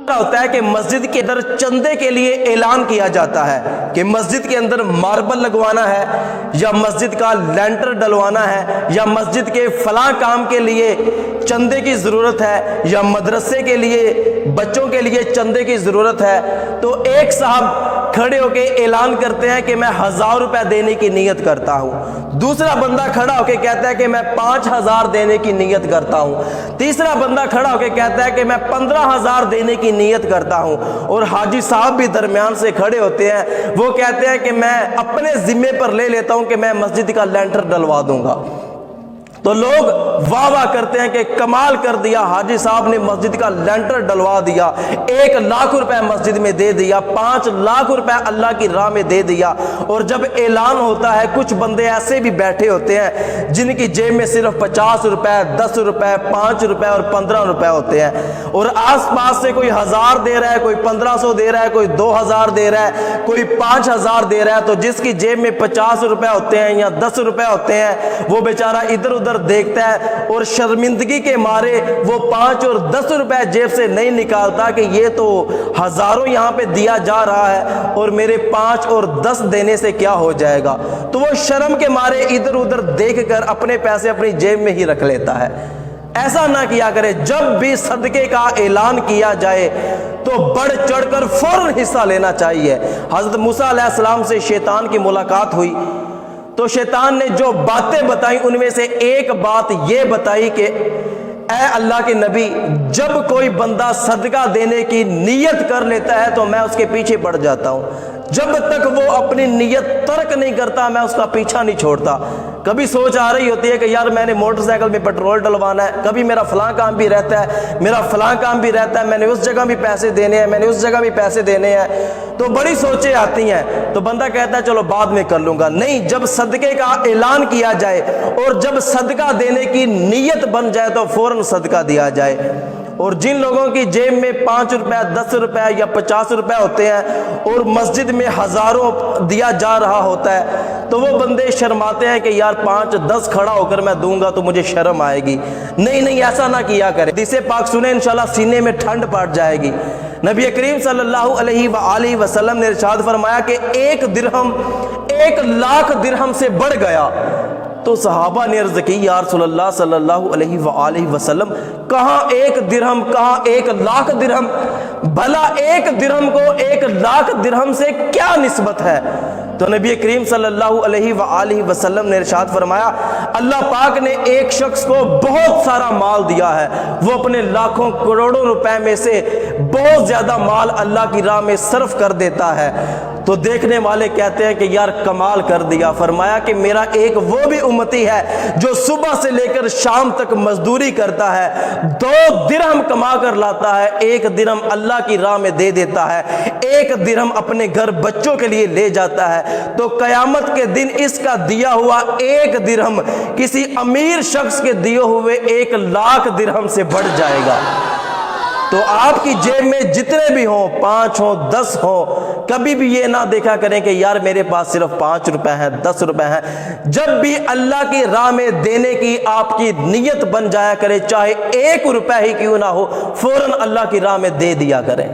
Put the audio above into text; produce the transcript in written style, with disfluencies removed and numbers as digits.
ہوتا ہے کہ مسجد کے اندر چندے کے لیے اعلان کیا جاتا ہے کہ مسجد کے اندر ماربل لگوانا ہے یا مسجد کا لینٹر ڈلوانا ہے یا مسجد کے فلاں کام کے لیے چندے کی ضرورت ہے یا مدرسے کے لیے بچوں کے لیے چندے کی ضرورت ہے، تو ایک صاحب کھڑے ہو کے اعلان کرتے ہیں کہ میں 1000 روپے دینے کی نیت کرتا ہوں، دوسرا بندہ کھڑا ہو کے کہتا ہے کہ میں 5000 دینے کی نیت کرتا ہوں، تیسرا بندہ کھڑا ہو کے کہتا ہے کہ میں 15000 دینے کی نیت کرتا ہوں، اور حاجی صاحب بھی درمیان سے کھڑے ہوتے ہیں، وہ کہتے ہیں کہ میں اپنے ذمے پر لے لیتا ہوں کہ میں مسجد کا لینٹر ڈلوا دوں گا۔ تو لوگ واہ واہ کرتے ہیں کہ کمال کر دیا، حاجی صاحب نے مسجد کا لینٹر ڈلوا دیا، 1 لاکھ روپے مسجد میں دے دیا، 5 لاکھ روپے اللہ کی راہ میں دے دیا۔ اور جب اعلان ہوتا ہے کچھ بندے ایسے بھی بیٹھے ہوتے ہیں جن کی جیب میں صرف 50 روپے، 10 روپے، 5 روپے اور 15 روپے ہوتے ہیں، اور آس پاس سے کوئی 1000 دے رہا ہے، کوئی 1500 دے رہا ہے، کوئی 2000 دے رہا ہے، کوئی 5000 دے رہا ہے، تو جس کی جیب میں 50 روپے ہوتے ہیں یا 10 روپے ہوتے ہیں وہ بیچارہ ادھر ادھر دیکھتا ہے اور شرمندگی کے مارے وہ 5 اور 10 روپے جیب سے نہیں نکالتا کہ یہ تو ہزاروں یہاں پہ دیا جا رہا ہے اور میرے 5 اور 10 دینے سے کیا ہو جائے گا، تو وہ شرم کے مارے ادھر ادھر دیکھ کر اپنے پیسے اپنی جیب میں ہی رکھ لیتا ہے۔ ایسا نہ کیا کرے، جب بھی صدقے کا اعلان کیا جائے تو بڑھ چڑھ کر فوراً حصہ لینا چاہیے۔ حضرت موسیٰ علیہ السلام سے شیطان کی ملاقات ہوئی تو شیطان نے جو باتیں بتائیں ان میں سے ایک بات یہ بتائی کہ اے اللہ کے نبی، جب کوئی بندہ صدقہ دینے کی نیت کر لیتا ہے تو میں اس کے پیچھے پڑ جاتا ہوں، جب تک وہ اپنی نیت ترک نہیں کرتا میں اس کا پیچھا نہیں چھوڑتا۔ کبھی سوچ آ رہی ہوتی ہے کہ یار میں نے موٹر سائیکل میں پیٹرول ڈلوانا ہے، کبھی میرا فلاں کام بھی رہتا ہے، میرا فلاں کام بھی رہتا ہے، میں نے اس جگہ بھی پیسے دینے ہیں، میں نے اس جگہ بھی پیسے دینے ہیں، تو بڑی سوچیں آتی ہیں، تو بندہ کہتا ہے چلو بعد میں کر لوں گا۔ نہیں، جب صدقے کا اعلان کیا جائے اور جب صدقہ دینے کی نیت بن جائے تو فوراً صدقہ دیا جائے۔ اور جن لوگوں کی جیب میں 5 روپے، 10 روپے یا 50 روپے ہوتے ہیں اور مسجد میں ہزاروں دیا جا رہا ہوتا ہے تو وہ بندے شرماتے ہیں کہ یار 5 10 کھڑا ہو کر میں دوں گا تو مجھے شرم آئے گی۔ نہیں، ایسا نہ کیا کرے، حدیث پاک سنیں انشاءاللہ سینے میں ٹھنڈ پڑ جائے گی۔ نبی کریم صلی اللہ علیہ وآلہ وسلم نے ارشاد فرمایا کہ 1 درہم 1 لاکھ درہم سے بڑھ گیا، تو صحابہ نے عرض کی یا رسول اللہ صلی اللہ علیہ وآلہ وسلم، کہاں 1 درہم، کہاں 1 لاکھ درہم؟ بھلا 1 درہم کو 1 لاکھ درہم سے کیا نسبت ہے؟ تو نبی کریم صلی اللہ علیہ وآلہ وسلم نے ارشاد فرمایا اللہ پاک نے ایک شخص کو بہت سارا مال دیا ہے، وہ اپنے لاکھوں کروڑوں روپے میں سے بہت زیادہ مال اللہ کی راہ میں صرف کر دیتا ہے، تو دیکھنے والے کہتے ہیں کہ یار کمال کر دیا۔ فرمایا کہ میرا ایک وہ بھی امتی ہے جو صبح سے لے کر شام تک مزدوری کرتا ہے، 2 درہم کما کر لاتا ہے، 1 درہم اللہ کی راہ میں دے دیتا ہے، 1 درہم اپنے گھر بچوں کے لیے لے جاتا ہے، تو قیامت کے دن اس کا دیا ہوا 1 درہم کسی امیر شخص کے دیے ہوئے 1 لاکھ درہم سے بڑھ جائے گا۔ تو آپ کی جیب میں جتنے بھی ہوں، 5 ہوں، 10 ہوں، کبھی بھی یہ نہ دیکھا کریں کہ یار میرے پاس صرف 5 روپے ہیں، 10 روپے ہیں۔ جب بھی اللہ کی راہ میں دینے کی آپ کی نیت بن جایا کرے، چاہے 1 روپے ہی کیوں نہ ہو، فوراً اللہ کی راہ میں دے دیا کریں۔